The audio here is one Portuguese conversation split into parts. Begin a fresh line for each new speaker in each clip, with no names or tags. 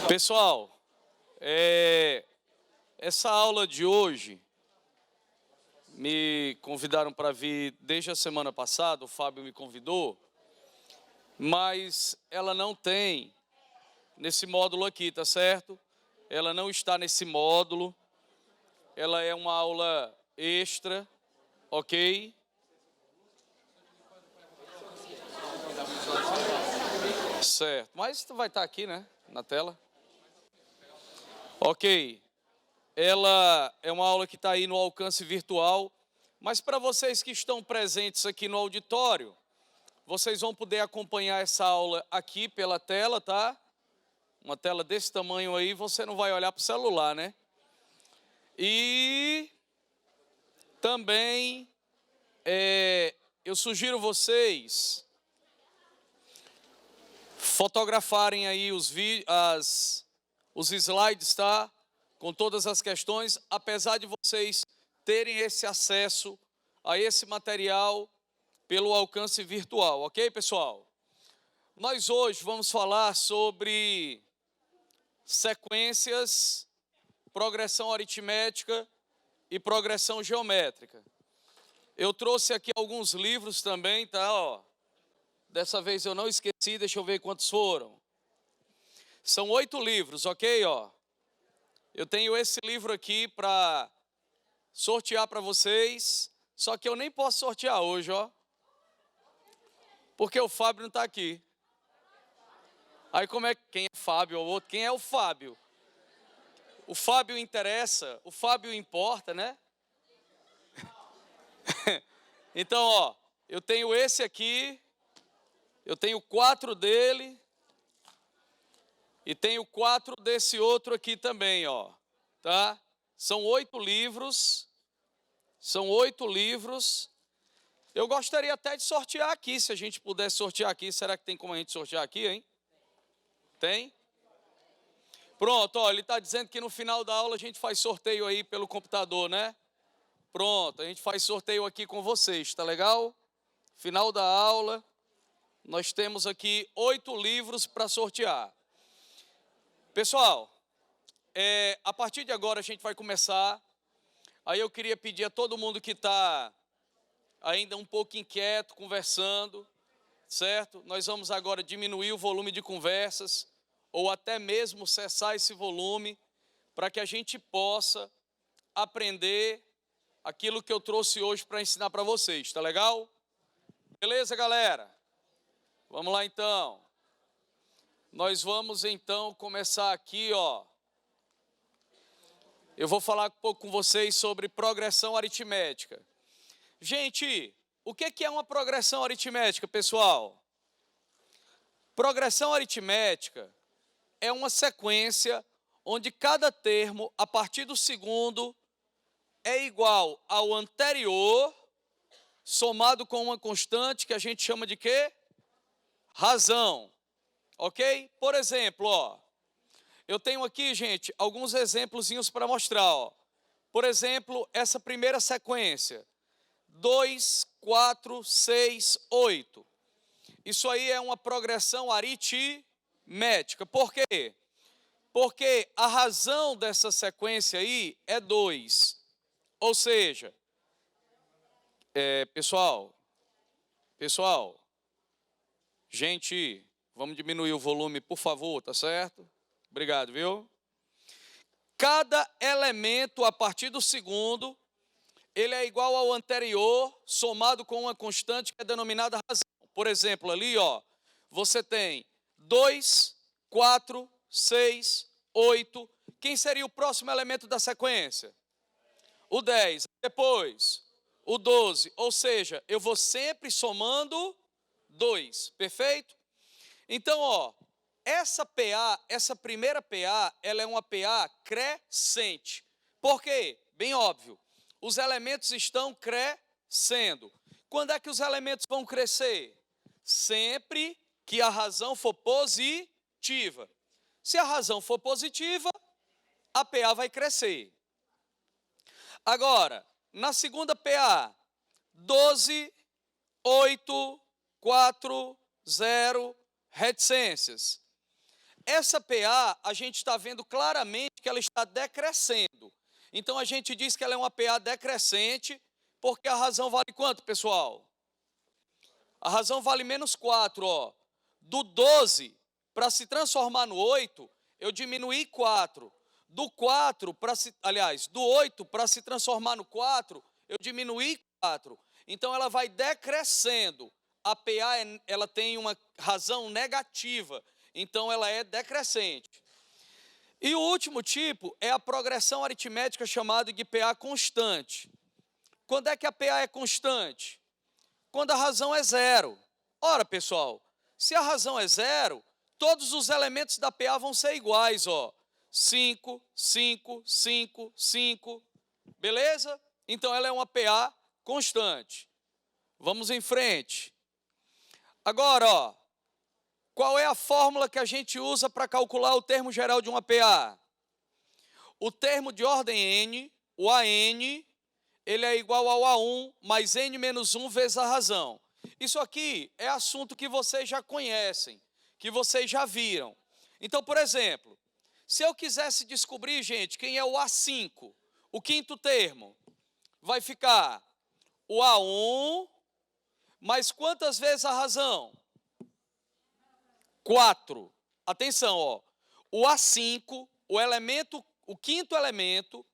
Pessoal, essa aula de hoje, me convidaram para vir desde a semana passada, o Fábio me convidou, mas ela não tem nesse módulo aqui, tá certo? Ela não está nesse módulo, ela é uma aula extra, ok? Certo, mas vai estar aqui, né, na tela. Ok, ela é uma aula que está aí no alcance virtual, mas para vocês que estão presentes aqui no auditório, vocês vão poder acompanhar essa aula aqui pela tela, tá? Uma tela desse tamanho aí, você não vai olhar para o celular, né? E também eu sugiro vocês fotografarem aí os slides, tá? Com todas as questões, apesar de vocês terem esse acesso a esse material pelo alcance virtual, ok, pessoal? Nós hoje vamos falar sobre sequências, progressão aritmética e progressão geométrica. Eu trouxe aqui alguns livros também, tá? Ó, dessa vez eu não esqueci, deixa eu ver quantos foram. São 8 livros, ok? Ó, eu tenho esse livro aqui para sortear para vocês, só que eu nem posso sortear hoje, ó, porque o Fábio não está aqui. Aí como é que, quem é Fábio ou outro? Quem é o Fábio? O Fábio interessa, o Fábio importa, né? Então, ó, eu tenho esse aqui, eu tenho 4 dele, e tenho 4 desse outro aqui também, ó, tá? São 8 livros, Eu gostaria até de sortear aqui, se a gente pudesse sortear aqui. Será que tem como a gente sortear aqui, hein? Tem? Pronto, ó, ele está dizendo que no final da aula a gente faz sorteio aí pelo computador, né? Pronto, a gente faz sorteio aqui com vocês, tá legal? Final da aula, nós temos aqui 8 livros para sortear. Pessoal, a partir de agora a gente vai começar. Aí eu queria pedir a todo mundo que está ainda um pouco inquieto, conversando, certo? Nós vamos agora diminuir o volume de conversas, ou até mesmo cessar esse volume, para que a gente possa aprender aquilo que eu trouxe hoje para ensinar para vocês, tá legal? Beleza, galera? Vamos lá então. Nós vamos então começar aqui, ó. Eu vou falar um pouco com vocês sobre progressão aritmética. Gente, o que é uma progressão aritmética, pessoal? Progressão aritmética é uma sequência onde cada termo, a partir do segundo, é igual ao anterior, somado com uma constante que a gente chama de quê? Razão. Ok? Por exemplo, ó, eu tenho aqui, gente, alguns exemplozinhos para mostrar, ó. Por exemplo, essa primeira sequência, 2, 4, 6, 8. Isso aí é uma progressão aritmética. Por quê? Porque a razão dessa sequência aí é 2. Ou seja, pessoal, gente, vamos diminuir o volume, por favor, tá certo? Obrigado, viu? Cada elemento, a partir do segundo, ele é igual ao anterior, somado com uma constante que é denominada razão. Por exemplo, ali, ó, você tem 2, 4, 6, 8. Quem seria o próximo elemento da sequência? O 10. Depois, o 12. Ou seja, eu vou sempre somando 2. Perfeito? Então, ó, essa primeira PA, ela é uma PA crescente. Por quê? Bem óbvio. Os elementos estão crescendo. Quando é que os elementos vão crescer? Sempre que a razão for positiva. Se a razão for positiva, a PA vai crescer. Agora, na segunda PA, 12, 8, 4, 0, reticências. Essa PA, a gente está vendo claramente que ela está decrescendo. Então, a gente diz que ela é uma PA decrescente, porque a razão vale quanto, pessoal? A razão vale menos 4, ó. Do 12, para se transformar no 8, eu diminuí 4. Do 4 para se, aliás, do 8 para se transformar no 4, eu diminuí 4. Então ela vai decrescendo. A PA ela tem uma razão negativa, então ela é decrescente. E o último tipo é a progressão aritmética chamada de PA constante. Quando é que a PA é constante? Quando a razão é 0. Ora, pessoal, se a razão é 0, todos os elementos da PA vão ser iguais, ó. 5, 5, 5, 5. Beleza? Então ela é uma PA constante. Vamos em frente. Agora, ó, qual é a fórmula que a gente usa para calcular o termo geral de uma PA? O termo de ordem n, o AN, ele é igual ao A1 mais n menos 1 vezes a razão. Isso aqui é assunto que vocês já conhecem, que vocês já viram. Então, por exemplo, se eu quisesse descobrir, gente, quem é o A5, o quinto termo, vai ficar o A1 mais quantas vezes a razão? 4. Atenção, ó. O A5, o quinto elemento,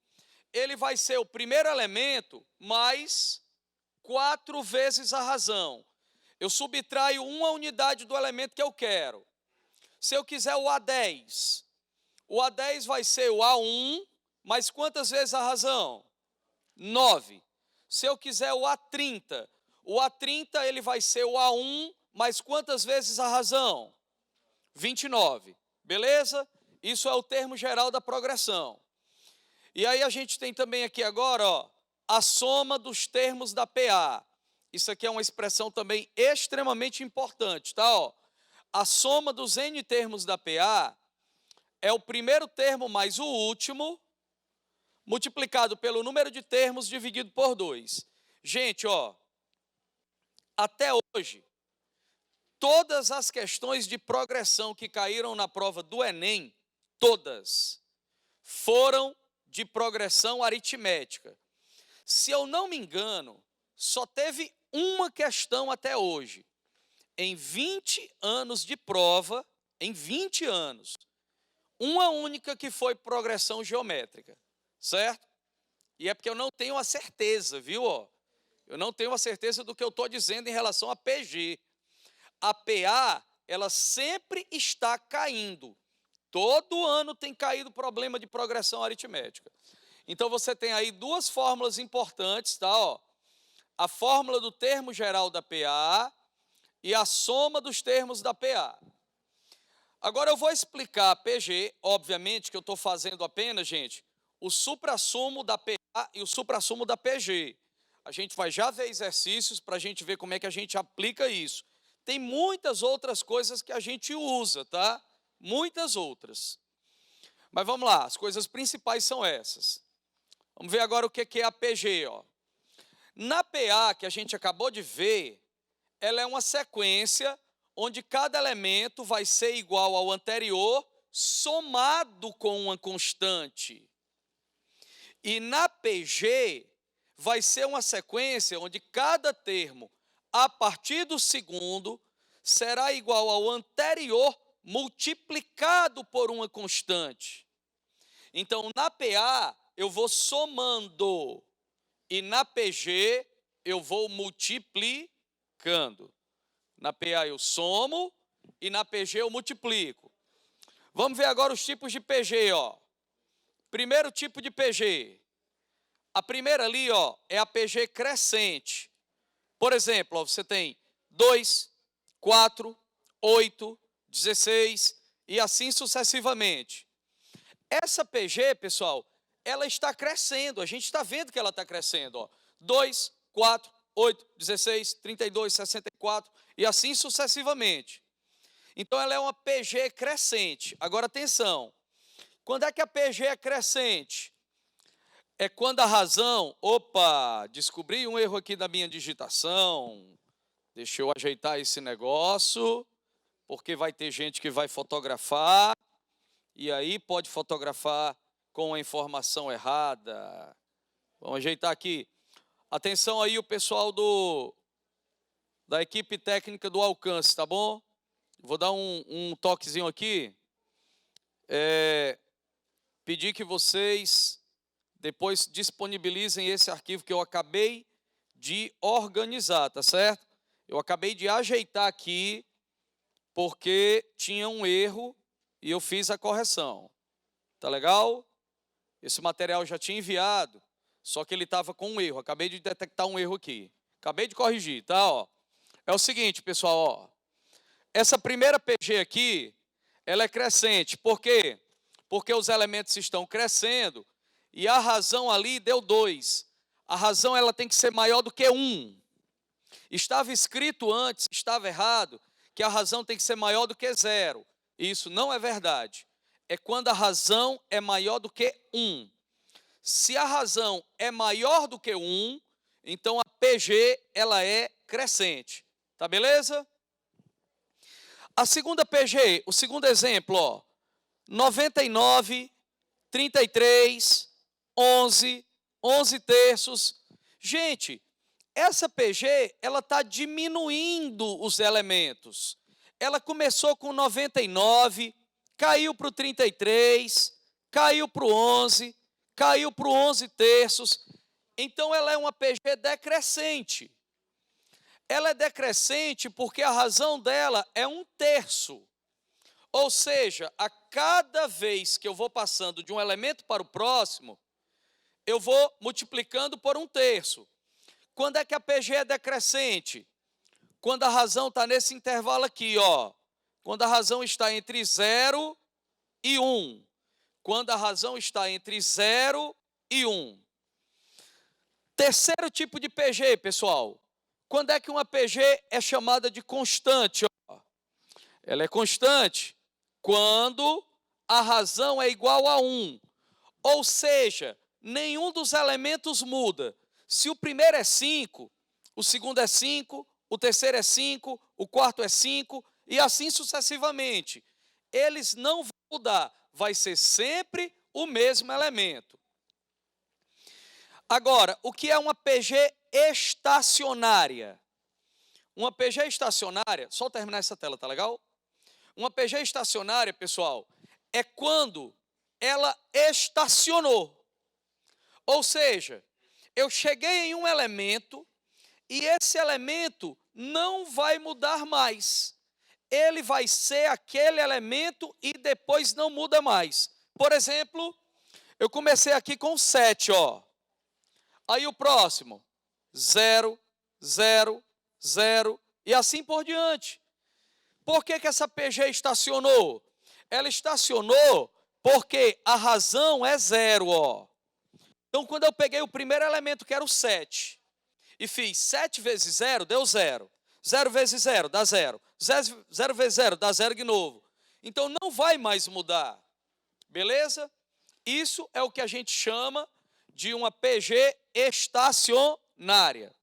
ele vai ser o primeiro elemento mais 4 vezes a razão. Eu subtraio uma unidade do elemento que eu quero. Se eu quiser o A10 vai ser o A1 mais quantas vezes a razão? 9. Se eu quiser o A30 ele vai ser o A1 mais quantas vezes a razão? 29. Beleza? Isso é o termo geral da progressão. E aí a gente tem também aqui agora, ó, a soma dos termos da PA. Isso aqui é uma expressão também extremamente importante, tá? Ó, a soma dos n termos da PA é o primeiro termo mais o último, multiplicado pelo número de termos dividido por 2. Gente, ó, até hoje, todas as questões de progressão que caíram na prova do Enem, todas, foram de progressão aritmética. Se eu não me engano, só teve uma questão até hoje, em 20 anos de prova, em 20 anos, uma única que foi progressão geométrica, certo? E é porque eu não tenho a certeza, viu? Ó? Eu não tenho a certeza do que eu estou dizendo em relação a PG. A PA, ela sempre está caindo. Todo ano tem caído problema de progressão aritmética. Então você tem aí duas fórmulas importantes, tá? Ó, a fórmula do termo geral da PA e a soma dos termos da PA. Agora eu vou explicar a PG, obviamente que eu estou fazendo apenas, gente, o suprassumo da PA e o suprassumo da PG. A gente vai já ver exercícios para a gente ver como é que a gente aplica isso. Tem muitas outras coisas que a gente usa, tá? Muitas outras. Mas vamos lá, as coisas principais são essas. Vamos ver agora o que é a PG, ó. Na PA, que a gente acabou de ver, ela é uma sequência onde cada elemento vai ser igual ao anterior, somado com uma constante. E na PG, vai ser uma sequência onde cada termo, a partir do segundo, será igual ao anterior, multiplicado por uma constante. Então, na PA, eu vou somando, e na PG, eu vou multiplicando. Na PA eu somo, e na PG eu multiplico. Vamos ver agora os tipos de PG, ó. Primeiro tipo de PG. A primeira ali, ó, é a PG crescente. Por exemplo, ó, você tem 2, 4, 8, 16 e assim sucessivamente. Essa PG, pessoal, ela está crescendo, a gente está vendo que ela está crescendo. Ó. 2, 4, 8, 16, 32, 64 e assim sucessivamente. Então ela é uma PG crescente. Agora atenção, quando é que a PG é crescente? É quando a razão, opa, descobri um erro aqui da minha digitação, deixa eu ajeitar esse negócio, porque vai ter gente que vai fotografar, e aí pode fotografar com a informação errada. Vamos ajeitar aqui. Atenção aí o pessoal da equipe técnica do alcance, tá bom? Vou dar um toquezinho aqui. Pedir que vocês depois disponibilizem esse arquivo que eu acabei de organizar, tá certo? Eu acabei de ajeitar aqui, porque tinha um erro e eu fiz a correção. Tá legal? Esse material já tinha enviado, só que ele estava com um erro. Acabei de detectar um erro aqui. Acabei de corrigir, tá? Ó. É o seguinte, pessoal, ó. Essa primeira PG aqui, ela é crescente. Por quê? Porque os elementos estão crescendo e a razão ali deu 2. A razão ela tem que ser maior do que 1. Estava escrito antes, estava errado, que a razão tem que ser maior do que 0. Isso não é verdade. É quando a razão é maior do que 1. Se a razão é maior do que 1, então a PG ela é crescente. Tá beleza? A segunda PG, o segundo exemplo, ó, 99, 33, 11, 11 terços. Gente, essa PG, ela está diminuindo os elementos. Ela começou com 99, caiu para o 33, caiu para o 11, caiu para o 11 terços. Então, ela é uma PG decrescente. Ela é decrescente porque a razão dela é 1 terço. Ou seja, a cada vez que eu vou passando de um elemento para o próximo, eu vou multiplicando por 1 terço. Quando é que a PG é decrescente? Quando a razão está nesse intervalo aqui, ó. Quando a razão está entre 0 e 1. Quando a razão está entre 0 e 1. Terceiro tipo de PG, pessoal. Quando é que uma PG é chamada de constante? Ó? Ela é constante quando a razão é igual a 1. Ou seja, nenhum dos elementos muda. Se o primeiro é 5, o segundo é 5, o terceiro é 5, o quarto é 5, e assim sucessivamente. Eles não vão mudar, vai ser sempre o mesmo elemento. Agora, o que é uma PG estacionária? Uma PG estacionária, só terminar essa tela, tá legal? Uma PG estacionária, pessoal, é quando ela estacionou. Ou seja, eu cheguei em um elemento e esse elemento não vai mudar mais. Ele vai ser aquele elemento e depois não muda mais. Por exemplo, eu comecei aqui com 7, ó. Aí o próximo, 0, 0, 0 e assim por diante. Por que essa PG estacionou? Ela estacionou porque a razão é 0, ó. Então, quando eu peguei o primeiro elemento, que era o 7, e fiz 7 vezes 0, deu 0. 0 vezes 0 dá 0. 0 vezes 0 dá 0 de novo. Então, não vai mais mudar. Beleza? Isso é o que a gente chama de uma PG estacionária.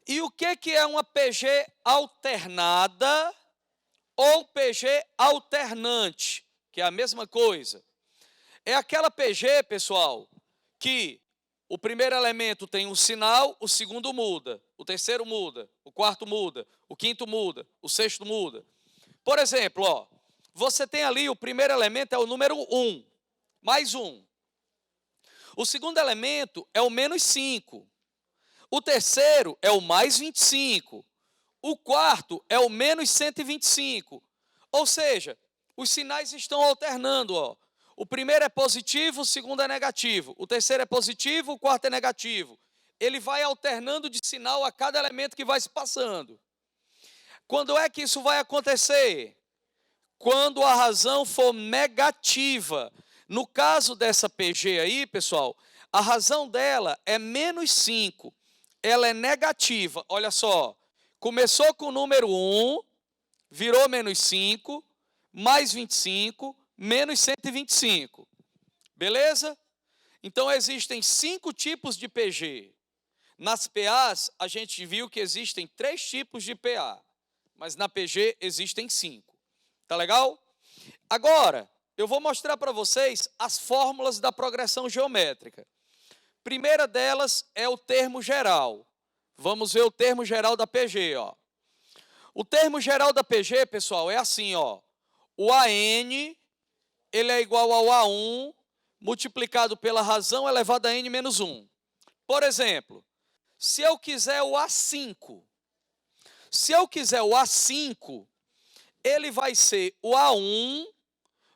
E o que é uma PG alternada ou PG alternante? Que é a mesma coisa. É aquela PG, pessoal, que o primeiro elemento tem um sinal, o segundo muda, o terceiro muda, o quarto muda, o quinto muda, o sexto muda. Por exemplo, ó, você tem ali o primeiro elemento é o número 1, mais 1. O segundo elemento é o menos 5. O terceiro é o mais 25. O quarto é o menos 125. Ou seja, os sinais estão alternando, ó. O primeiro é positivo, o segundo é negativo. O terceiro é positivo, o quarto é negativo. Ele vai alternando de sinal a cada elemento que vai se passando. Quando é que isso vai acontecer? Quando a razão for negativa. No caso dessa PG aí, pessoal, a razão dela é menos 5. Ela é negativa. Olha só, começou com o número 1, virou menos 5, mais 25, menos 125. Beleza? Então, existem 5 tipos de PG. Nas PAs, a gente viu que existem 3 tipos de PA. mas na PG existem 5. Tá legal? Agora, eu vou mostrar para vocês as fórmulas da progressão geométrica. Primeira delas é o termo geral. Vamos ver o termo geral da PG, ó. O termo geral da PG, pessoal, é assim, ó. O AN, ele é igual ao A1 multiplicado pela razão elevada a n menos 1. Por exemplo, se eu quiser o A5, ele vai ser o A1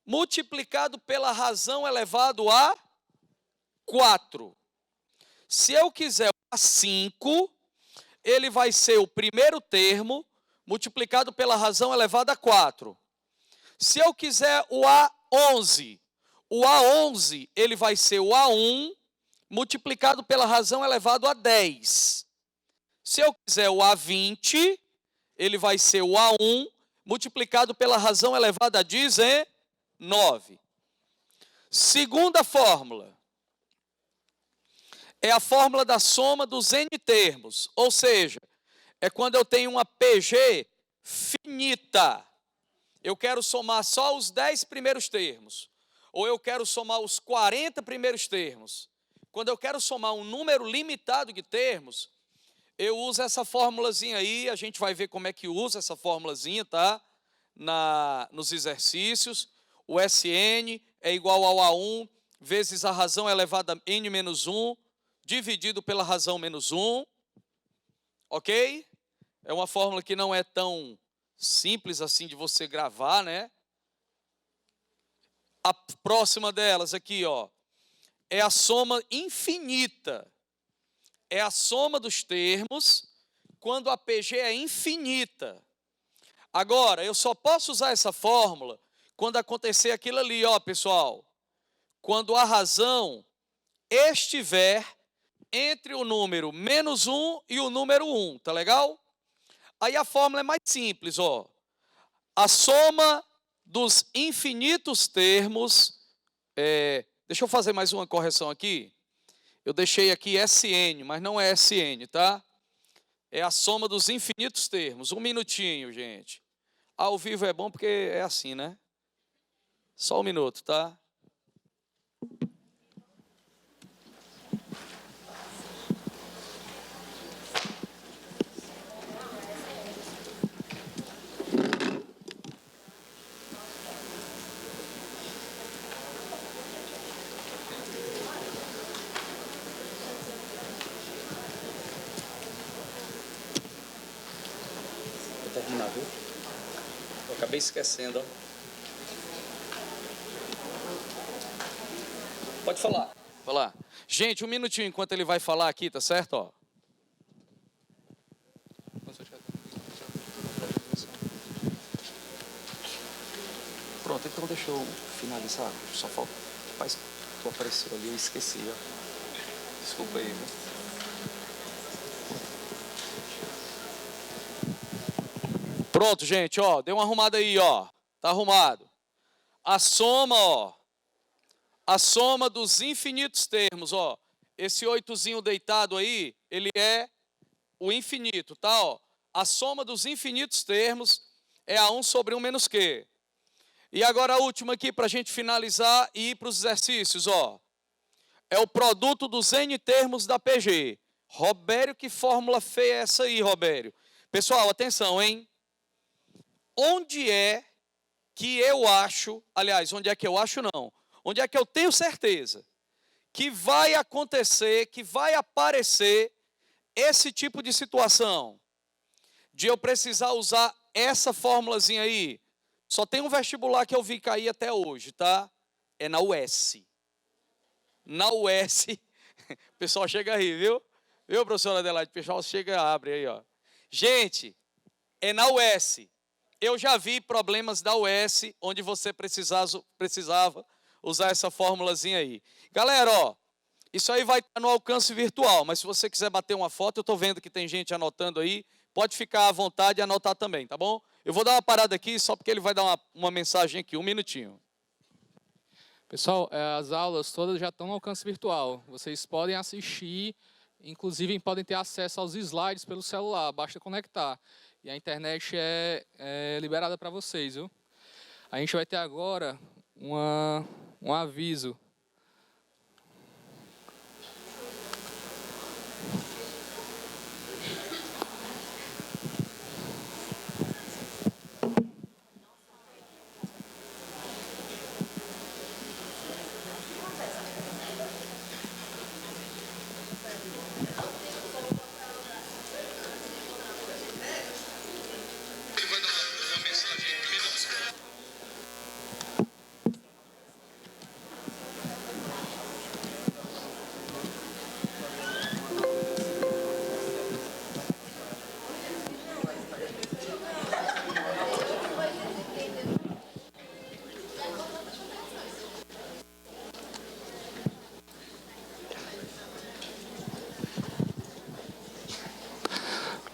multiplicado pela razão elevado a 4. Se eu quiser o A5, ele vai ser o primeiro termo multiplicado pela razão elevada a 4. Se eu quiser o A11, ele vai ser o A1 multiplicado pela razão elevado a 10. Se eu quiser o A20, ele vai ser o A1 multiplicado pela razão elevada a 19. Segunda fórmula é a fórmula da soma dos n termos, ou seja, é quando eu tenho uma PG finita. Eu quero somar só os 10 primeiros termos, ou eu quero somar os 40 primeiros termos. Quando eu quero somar um número limitado de termos, eu uso essa formulazinha aí, a gente vai ver como é que usa essa formulazinha, tá? Nos exercícios. O SN é igual ao A1 vezes a razão elevada a n menos 1, dividido pela razão menos 1. Ok? É uma fórmula que não é tão simples assim de você gravar, né? A próxima delas aqui, ó, é a soma infinita. É a soma dos termos quando a PG é infinita. Agora, eu só posso usar essa fórmula quando acontecer aquilo ali, ó, pessoal. Quando a razão estiver entre o número menos 1 e o número 1, tá legal? Aí a fórmula é mais simples, ó. A soma dos infinitos termos, deixa eu fazer mais uma correção aqui. Eu deixei aqui SN, mas não é SN, tá? É a soma dos infinitos termos. Um minutinho, gente. Ao vivo é bom porque é assim, né? Só um minuto, tá? Vou terminar, viu? Eu acabei esquecendo, ó. Pode falar. Falar. Gente, um minutinho enquanto ele vai falar aqui, tá certo? Ó. Pronto, então deixa eu finalizar. Só falta. Rapaz, tu apareceu ali, eu esqueci, ó. Desculpa aí, viu? Pronto, gente, ó. Deu uma arrumada aí, ó. Tá arrumado. A soma, ó. A soma dos infinitos termos, ó. Esse 8zinho deitado aí, ele é o infinito, tá? Ó. A soma dos infinitos termos é a 1 sobre 1 menos Q. E agora a última aqui para a gente finalizar e ir para os exercícios, ó. É o produto dos n termos da PG. Robério, que fórmula feia é essa aí, Robério? Pessoal, atenção, hein? Onde é que eu acho, aliás, onde é que eu acho não, onde é que eu tenho certeza que vai acontecer, que vai aparecer esse tipo de situação, de eu precisar usar essa fórmulazinha aí? Só tem um vestibular que eu vi cair até hoje, tá? É na UES. Na UES, o pessoal chega a rir, viu? Viu, professora Adelaide? O pessoal chega, abre aí, ó. Gente, é na UES. Eu já vi problemas da UES onde você precisava usar essa formulazinha aí. Galera, ó, isso aí vai estar no alcance virtual, mas se você quiser bater uma foto, eu estou vendo que tem gente anotando aí, pode ficar à vontade e anotar também, tá bom? Eu vou dar uma parada aqui só porque ele vai dar uma mensagem aqui, um minutinho.
Pessoal, as aulas todas já estão no alcance virtual. Vocês podem assistir, inclusive podem ter acesso aos slides pelo celular, basta conectar. e a internet é liberada para vocês, viu? A gente vai ter agora um aviso.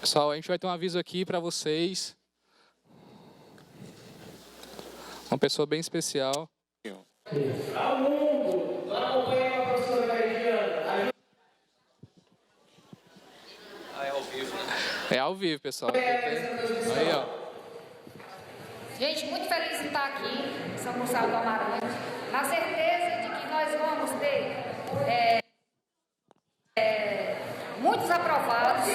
Pessoal, a gente vai ter um aviso aqui para vocês. Uma pessoa bem especial.
É ao vivo, né?
É ao vivo, pessoal. Aí, ó.
Gente, muito feliz de estar aqui em São Gonçalo do Amarante, na certeza de que nós vamos ter muitos aprovados.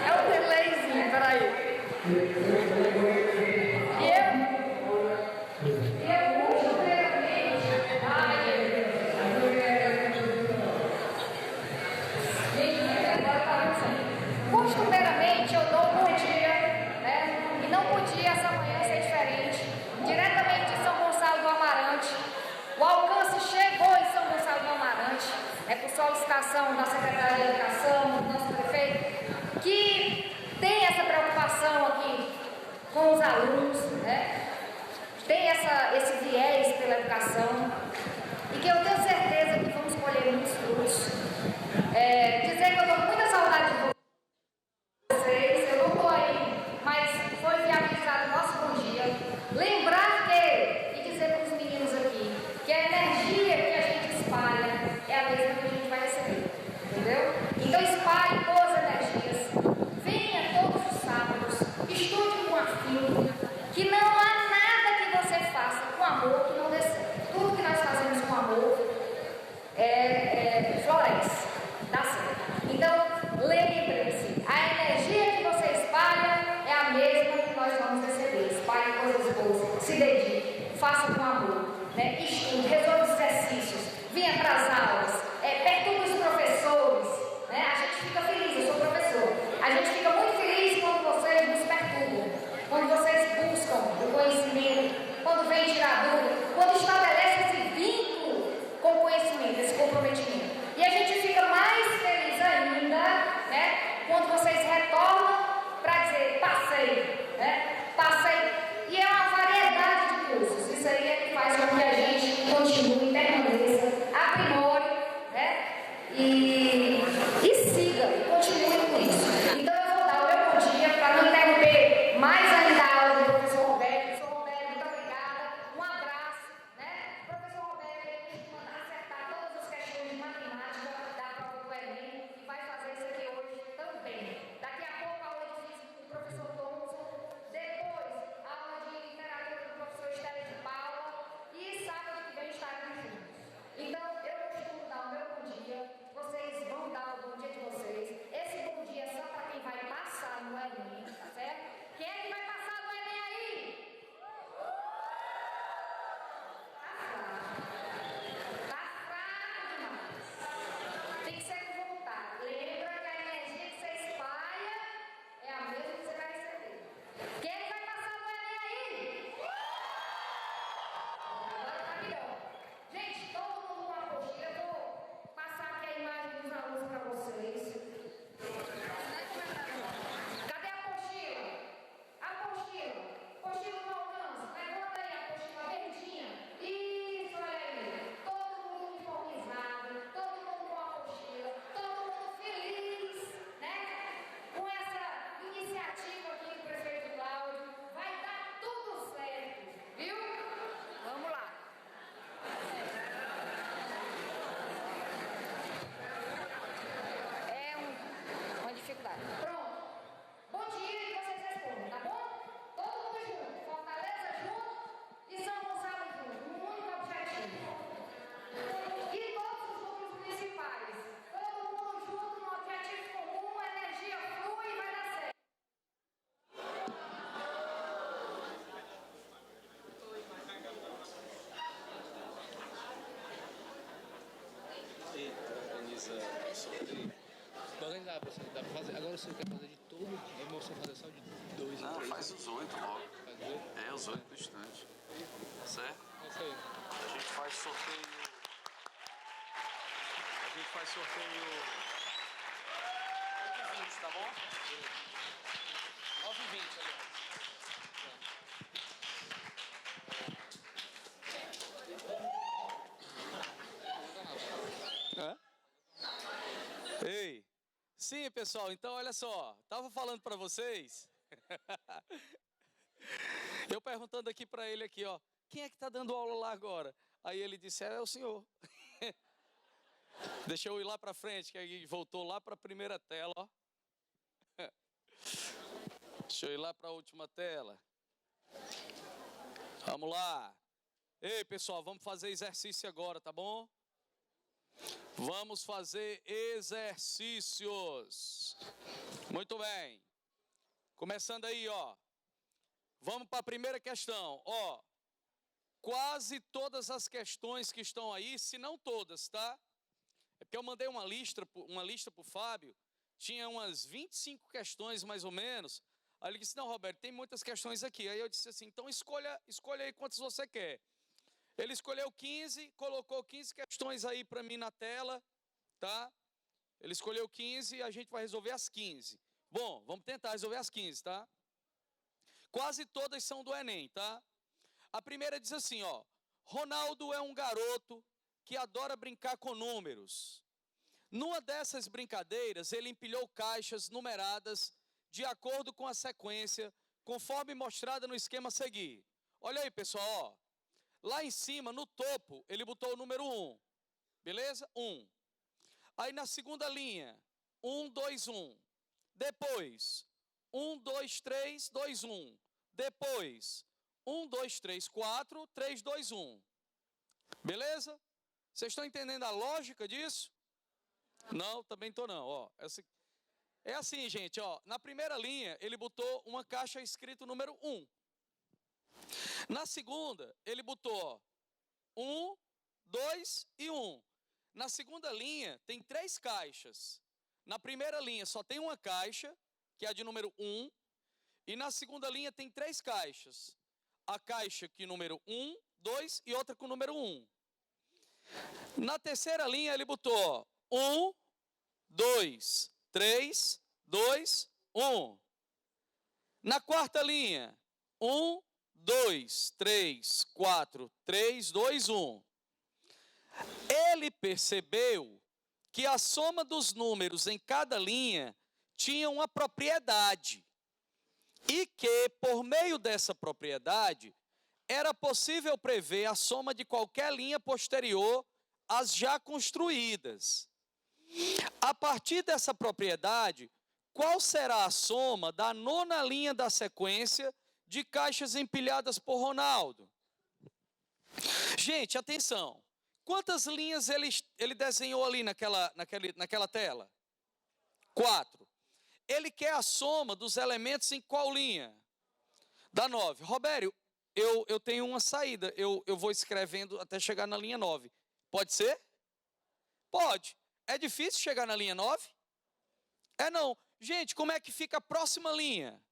É o delayzinho, peraí. Costumeiramente eu dou um bom dia, né? E não podia essa manhã ser diferente. Diretamente de São Gonçalo do Amarante. O alcance chegou em São Gonçalo do Amarante. É por solicitação da Secretaria de Educação, do nosso prefeito, que tem essa preocupação aqui com os alunos, né? Tem esse viés pela educação. E que eu tenho certeza que vamos colher muitos frutos. Dizer que eu estou com muita saudade de vocês, eu não estou aí, mas foi viabilizado o nosso bom dia. Lembrar e dizer para os meninos aqui, que a energia que a gente espalha é a mesma que a gente vai receber, entendeu? Então espalhe boas energias, venha todos os sábados, estude com afinco, que não há nada que você faça com amor que não dê certo. Tudo que nós fazemos com amor floresce, dá certo. Então, lembre-se, a energia que você espalha é a mesma que nós vamos receber. Espalhe coisas boas, se dedique, faça com amor, né? Estude, resolva os exercícios, venha para as aulas, perturbe os professores, né? A gente fica feliz, eu sou professor, a gente fica muito feliz quando vocês nos perturbam, quando vocês buscam o conhecimento, quando vem tirar dúvida, quando estabelece esse vínculo com o conhecimento, esse comprometimento. E a gente fica mais feliz ainda, né, quando vocês retornam para dizer, passei, né, passei. E é uma variedade de cursos. Isso aí é que faz com que a gente continue, permaneça, aprimore
Dá pra fazer. Agora, se você quer fazer de todo dia, é você fazer só de 2
Não,
em 3.
faz os 8 logo.
Faz 8?
É, os 8 do instante. Certo?
É isso aí.
A gente faz sorteio. A gente faz sorteio. 8h20, tá bom? 9h20, aliás. Ei, sim, pessoal, então olha só, tava falando para vocês, eu perguntando aqui para ele aqui, ó, quem é que tá dando aula lá agora? Aí ele disse, é o senhor. Deixa eu ir lá para frente, que aí voltou lá para a primeira tela, ó. Deixa eu ir lá para a última tela. Vamos lá. Ei, pessoal, vamos fazer exercício agora, tá bom? Vamos fazer exercícios. Muito bem. Começando aí, ó. Vamos para a primeira questão. Ó, quase todas as questões que estão aí, se não todas, tá? É porque eu mandei uma lista para o Fábio. Tinha umas 25 questões, mais ou menos. Aí ele disse, não, Roberto, tem muitas questões aqui. Aí eu disse assim, então escolha aí quantas você quer. Ele escolheu 15, colocou 15 questões aí para mim na tela, tá? Ele escolheu 15 e a gente vai resolver as 15. Bom, vamos tentar resolver as 15, tá? Quase todas são do Enem, tá? A primeira diz assim, ó. Ronaldo é um garoto que adora brincar com números. Numa dessas brincadeiras, ele empilhou caixas numeradas de acordo com a sequência, conforme mostrada no esquema a seguir. Olha aí, pessoal, ó. Lá em cima, no topo, ele botou o número 1. Beleza? 1. Aí na segunda linha, 1, 2, 1. Depois, 1, 2, 3, 2, 1. Depois, 1, 2, 3, 4, 3, 2, 1. Beleza? Vocês estão entendendo a lógica disso? Não, também estou não. Ó, é assim, gente, ó. Na primeira linha, ele botou uma caixa escrito número 1. Na segunda, ele botou 1, 2 e 1. Na segunda linha, tem 3 caixas. Na primeira linha, só tem uma caixa, que é a de número 1. E na segunda linha, tem 3 caixas. A caixa que número 1, 2 e outra com o número 1. Na terceira linha, ele botou 1, 2, 3, 2, 1. Na quarta linha, 1, 2, 3, 4, 3, 2, 1. Ele percebeu que a soma dos números em cada linha tinha uma propriedade e que, por meio dessa propriedade, era possível prever a soma de qualquer linha posterior às já construídas. A partir dessa propriedade, qual será a soma da 9ª linha da sequência de caixas empilhadas por Ronaldo? Gente, atenção. Quantas linhas ele desenhou ali naquela tela? 4. Ele quer a soma dos elementos em qual linha? Da 9. Robério, eu tenho uma saída. Eu vou escrevendo até chegar na linha 9. Pode ser? Pode. É difícil chegar na linha 9? É não. Gente, como é que fica a próxima linha?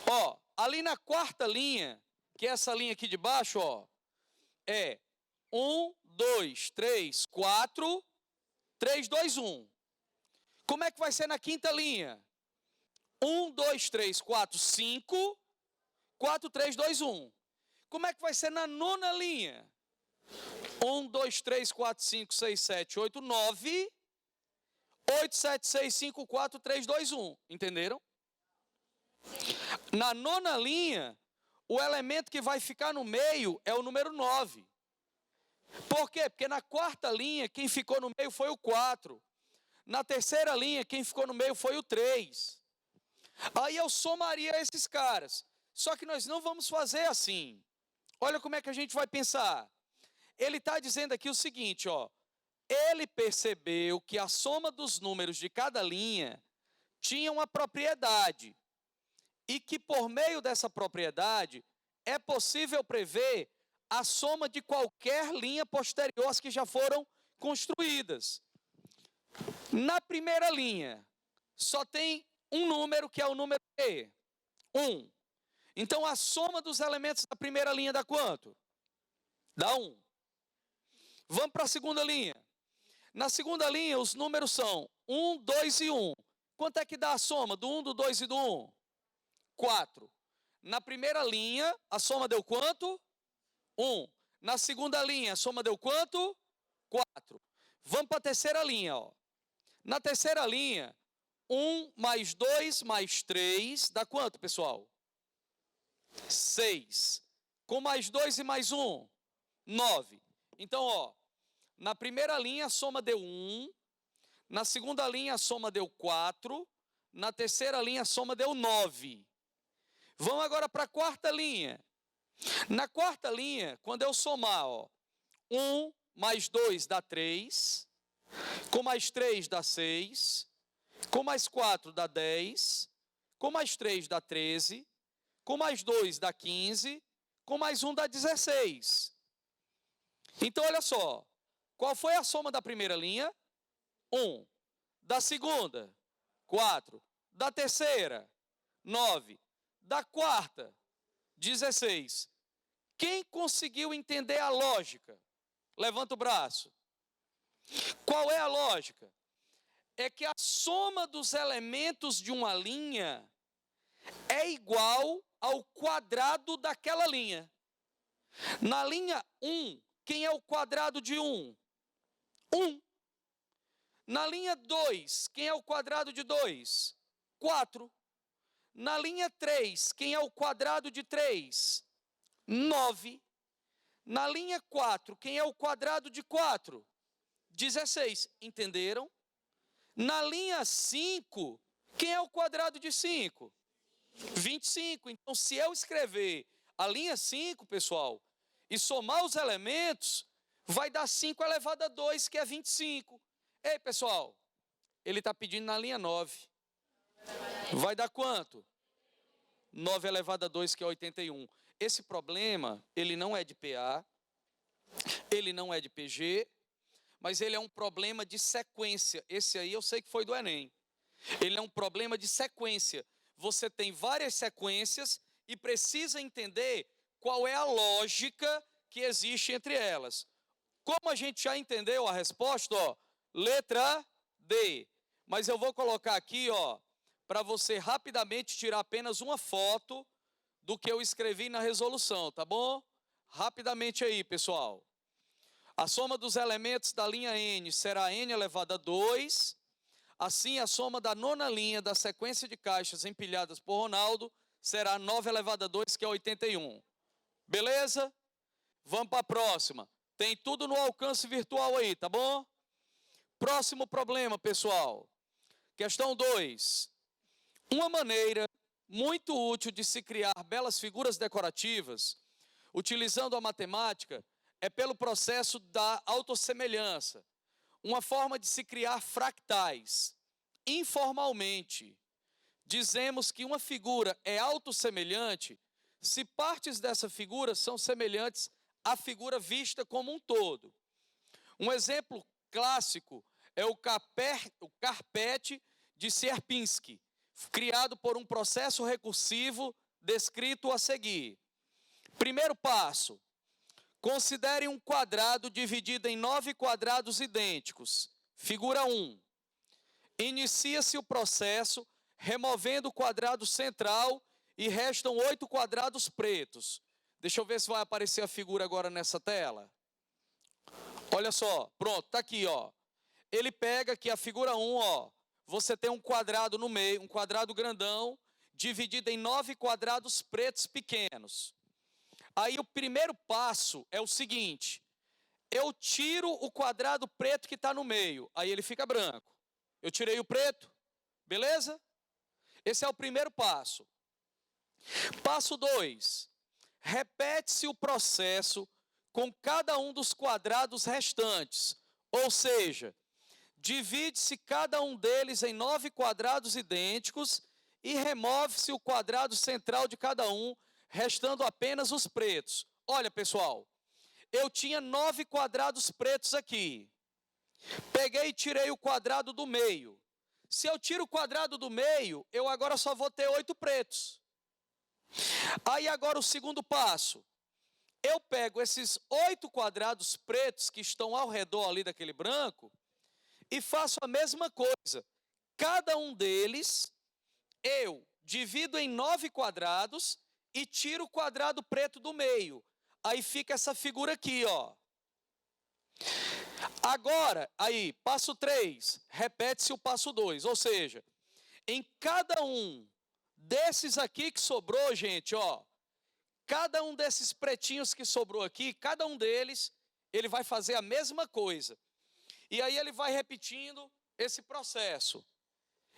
Ó, ali na quarta linha, que é essa linha aqui de baixo, ó, é 1, 2, 3, 4, 3, 2, 1. Como é que vai ser na quinta linha? 1, 2, 3, 4, 5, 4, 3, 2, 1. Como é que vai ser na 9ª linha? 1, 2, 3, 4, 5, 6, 7, 8, 9, 8, 7, 6, 5, 4, 3, 2, 1. Entenderam? Na 9ª linha, o elemento que vai ficar no meio é o número 9. Por quê? Porque na quarta linha, quem ficou no meio foi o 4. Na terceira linha, quem ficou no meio foi o 3. Aí eu somaria esses caras. Só que nós não vamos fazer assim. Olha como é que a gente vai pensar. Ele está dizendo aqui o seguinte, ó. Ele percebeu que a soma dos números de cada linha tinha uma propriedade. E que por meio dessa propriedade é possível prever a soma de qualquer linha posterior às que já foram construídas. Na primeira linha, só tem um número, que é o número E, 1. Então, a soma dos elementos da primeira linha dá quanto? Dá 1. Vamos para a segunda linha. Na segunda linha, os números são 1, 2 e 1. Quanto é que dá a soma do 1, do 2 e do 1? 4. Na primeira linha, a soma deu quanto? 1. Na segunda linha, a soma deu quanto? 4. Vamos para a terceira linha, ó. Na terceira linha, 1 mais 2 mais 3 dá quanto, pessoal? 6. Com mais 2 e mais 1, 9. Então, ó, na primeira linha a soma deu 1, na segunda linha a soma deu 4, na terceira linha a soma deu 9. Vamos agora para a quarta linha. Na quarta linha, quando eu somar, ó, 1 mais 2 dá 3, com mais 3 dá 6, com mais 4 dá 10, com mais 3 dá 13, com mais 2 dá 15, com mais 1 dá 16. Então, olha só, qual foi a soma da primeira linha? 1. Da segunda, 4. Da terceira, 9. Da quarta, 16. Quem conseguiu entender a lógica? Levanta o braço. Qual é a lógica? É que a soma dos elementos de uma linha é igual ao quadrado daquela linha. Na linha 1, quem é o quadrado de 1? 1. Na linha 2, quem é o quadrado de 2? 4. Na linha 3, quem é o quadrado de 3? 9. Na linha 4, quem é o quadrado de 4? 16. Entenderam? Na linha 5, quem é o quadrado de 5? 25. Então, se eu escrever a linha 5, pessoal, e somar os elementos, vai dar 5 elevado a 2, que é 25. Ei, pessoal, ele está pedindo na linha 9. Vai dar quanto? 9 elevado a 2, que é 81. Esse problema, ele não é de PA, ele não é de PG, mas ele é um problema de sequência. Esse aí eu sei que foi do Enem. Ele é um problema de sequência. Você tem várias sequências e precisa entender qual é a lógica que existe entre elas. Como a gente já entendeu a resposta, ó, letra D. Mas eu vou colocar aqui, ó, para você rapidamente tirar apenas uma foto do que eu escrevi na resolução, tá bom? Rapidamente aí, pessoal. A soma dos elementos da linha N será N elevado a 2. Assim, a soma da nona linha da sequência de caixas empilhadas por Ronaldo será 9 elevado a 2, que é 81. Beleza? Vamos para a próxima. Tem tudo no alcance virtual aí, tá bom? Próximo problema, pessoal. Questão 2. Uma maneira muito útil de se criar belas figuras decorativas, utilizando a matemática, é pelo processo da autossemelhança. Uma forma de se criar fractais. Informalmente, dizemos que uma figura é autossemelhante se partes dessa figura são semelhantes à figura vista como um todo. Um exemplo clássico é o carpete de Sierpinski, criado por um processo recursivo descrito a seguir. Primeiro passo: considere um quadrado dividido em 9 quadrados idênticos. Figura 1. Inicia-se o processo removendo o quadrado central e restam 8 quadrados pretos. Deixa eu ver se vai aparecer a figura agora nessa tela. Olha só, pronto, tá aqui, ó. Ele pega aqui a figura 1, ó. Você tem um quadrado no meio, um quadrado grandão, dividido em 9 quadrados pretos pequenos. Aí o primeiro passo é o seguinte: eu tiro o quadrado preto que está no meio, aí ele fica branco. Eu tirei o preto, beleza? Esse é o primeiro passo. Passo 2. Repete-se o processo com cada um dos quadrados restantes, ou seja, divide-se cada um deles em 9 quadrados idênticos e remove-se o quadrado central de cada um, restando apenas os pretos. Olha, pessoal, eu tinha 9 quadrados pretos aqui. Peguei e tirei o quadrado do meio. Se eu tiro o quadrado do meio, eu agora só vou ter 8 pretos. Aí agora o segundo passo. Eu pego esses 8 quadrados pretos que estão ao redor ali daquele branco e faço a mesma coisa. Cada um deles eu divido em 9 quadrados e tiro o quadrado preto do meio. Aí fica essa figura aqui, ó. Agora, aí, passo 3, repete-se o passo 2. Ou seja, em cada um desses aqui que sobrou, gente, ó. Cada um desses pretinhos que sobrou aqui, cada um deles, ele vai fazer a mesma coisa. E aí ele vai repetindo esse processo.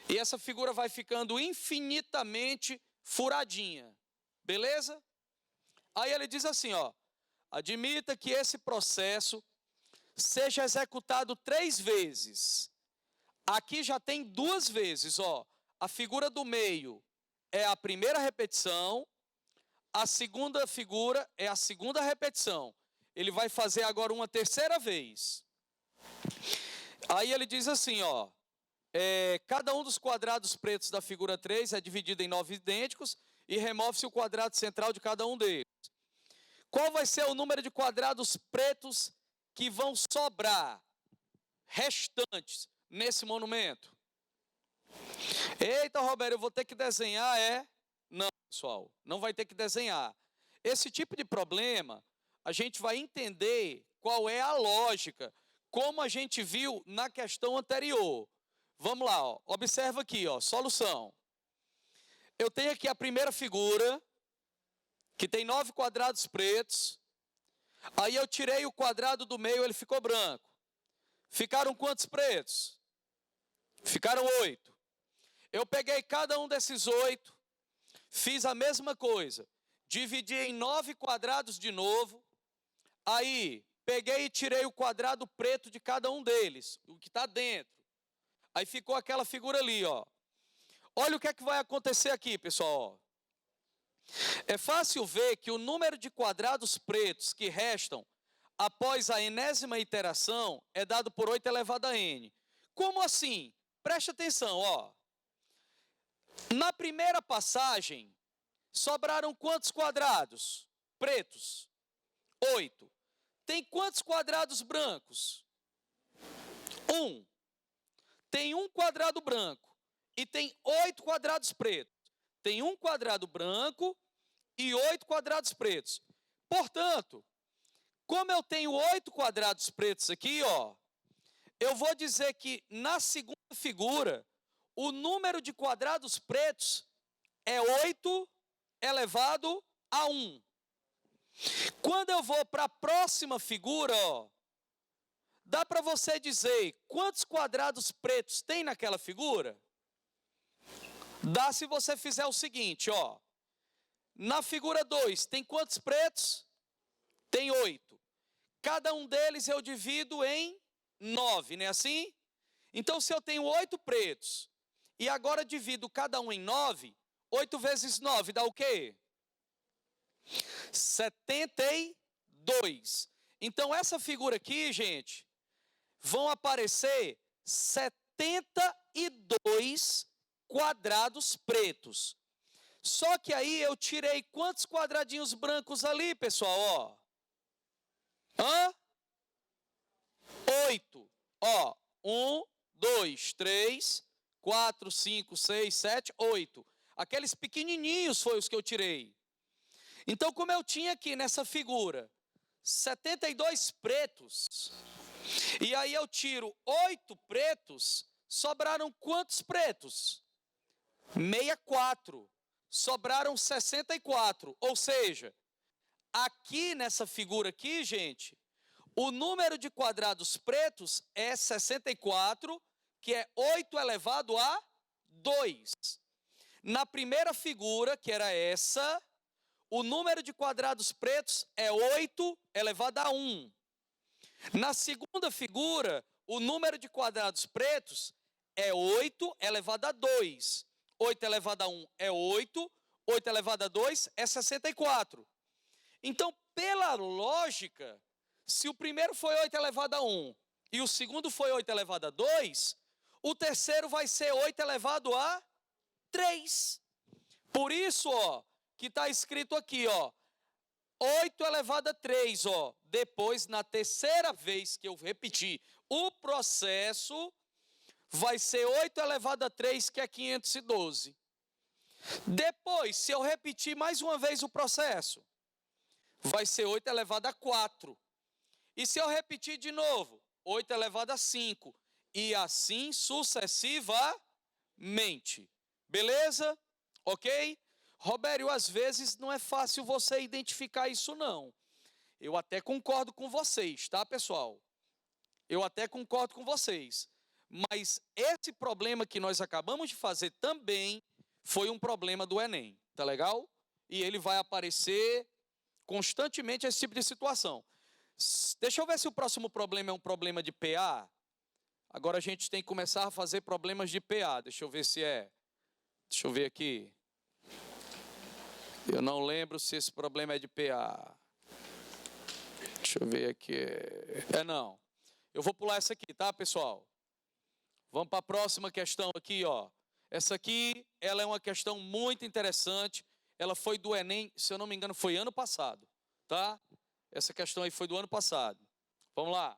E essa figura vai ficando infinitamente furadinha. Beleza? Aí ele diz assim, ó. Admita que esse processo seja executado 3 vezes. Aqui já tem 2 vezes, ó. A figura do meio é a primeira repetição. A segunda figura é a segunda repetição. Ele vai fazer agora uma terceira vez. Aí ele diz assim, ó. Cada um dos quadrados pretos da figura 3 é dividido em 9 idênticos e remove-se o quadrado central de cada um deles. Qual vai ser o número de quadrados pretos que vão sobrar, restantes, nesse monumento? Eita, Roberto, eu vou ter que desenhar, Não, pessoal, não vai ter que desenhar. Esse tipo de problema, a gente vai entender qual é a lógica, como a gente viu na questão anterior. Vamos lá, ó. Observa aqui, ó, solução. Eu tenho aqui a primeira figura, que tem 9 quadrados pretos. Aí eu tirei o quadrado do meio, ele ficou branco. Ficaram quantos pretos? Ficaram 8. Eu peguei cada um desses 8, fiz a mesma coisa. Dividi em 9 quadrados de novo. Aí, peguei e tirei o quadrado preto de cada um deles, o que está dentro. Aí ficou aquela figura ali, ó. Olha o que é que vai acontecer aqui, pessoal. É fácil ver que o número de quadrados pretos que restam após a enésima iteração é dado por 8 elevado a n. Como assim? Preste atenção, ó. Na primeira passagem, sobraram quantos quadrados pretos? 8. Tem quantos quadrados brancos? 1. Tem um quadrado branco e tem 8 quadrados pretos. Tem um quadrado branco e 8 quadrados pretos. Portanto, como eu tenho 8 quadrados pretos aqui, ó, eu vou dizer que na segunda figura, o número de quadrados pretos é 8 elevado a 1. Quando eu vou para a próxima figura, ó, dá para você dizer quantos quadrados pretos tem naquela figura? Dá se você fizer o seguinte, ó. Na figura 2, tem quantos pretos? Tem 8. Cada um deles eu divido em 9, não é assim? Então, se eu tenho 8 pretos e agora divido cada um em 9, 8 vezes 9 dá o quê? 72. Então, essa figura aqui, gente, vão aparecer 72 quadrados pretos. Só que aí eu tirei quantos quadradinhos brancos ali, pessoal? Ó. 8. Ó. 1, 2, 3, 4, 5, 6, 7, 8. Aqueles pequenininhos foi os que eu tirei. Então, como eu tinha aqui nessa figura 72 pretos, e aí eu tiro 8 pretos, sobraram quantos pretos? 64. Sobraram 64. Ou seja, aqui nessa figura aqui, gente, o número de quadrados pretos é 64, que é 8 elevado a 2. Na primeira figura, que era essa, o número de quadrados pretos é 8 elevado a 1. Na segunda figura, o número de quadrados pretos é 8 elevado a 2. 8 elevado a 1 é 8, 8 elevado a 2 é 64. Então, pela lógica, se o primeiro foi 8 elevado a 1 e o segundo foi 8 elevado a 2, o terceiro vai ser 8 elevado a 3. Por isso, ó, que está escrito aqui, ó, 8 elevado a 3, ó. Depois, na terceira vez que eu repetir o processo, vai ser 8 elevado a 3, que é 512. Depois, se eu repetir mais uma vez o processo, vai ser 8 elevado a 4. E se eu repetir de novo, 8 elevado a 5. E assim sucessivamente. Beleza? Ok? Robério, às vezes não é fácil você identificar isso não. Eu até concordo com vocês, tá, pessoal? Eu até concordo com vocês. Mas esse problema que nós acabamos de fazer também foi um problema do Enem, tá legal? E ele vai aparecer constantemente esse tipo de situação. Deixa eu ver se o próximo problema é um problema de PA. Agora a gente tem que começar a fazer problemas de PA. Deixa eu ver se é. Deixa eu ver aqui. Eu não lembro se esse problema é de PA. Deixa eu ver aqui. É não. Eu vou pular essa aqui, tá, pessoal? Vamos para a próxima questão aqui, ó. Essa aqui, ela é uma questão muito interessante. Ela foi do Enem, se eu não me engano, foi ano passado, tá? Essa questão aí foi do ano passado. Vamos lá.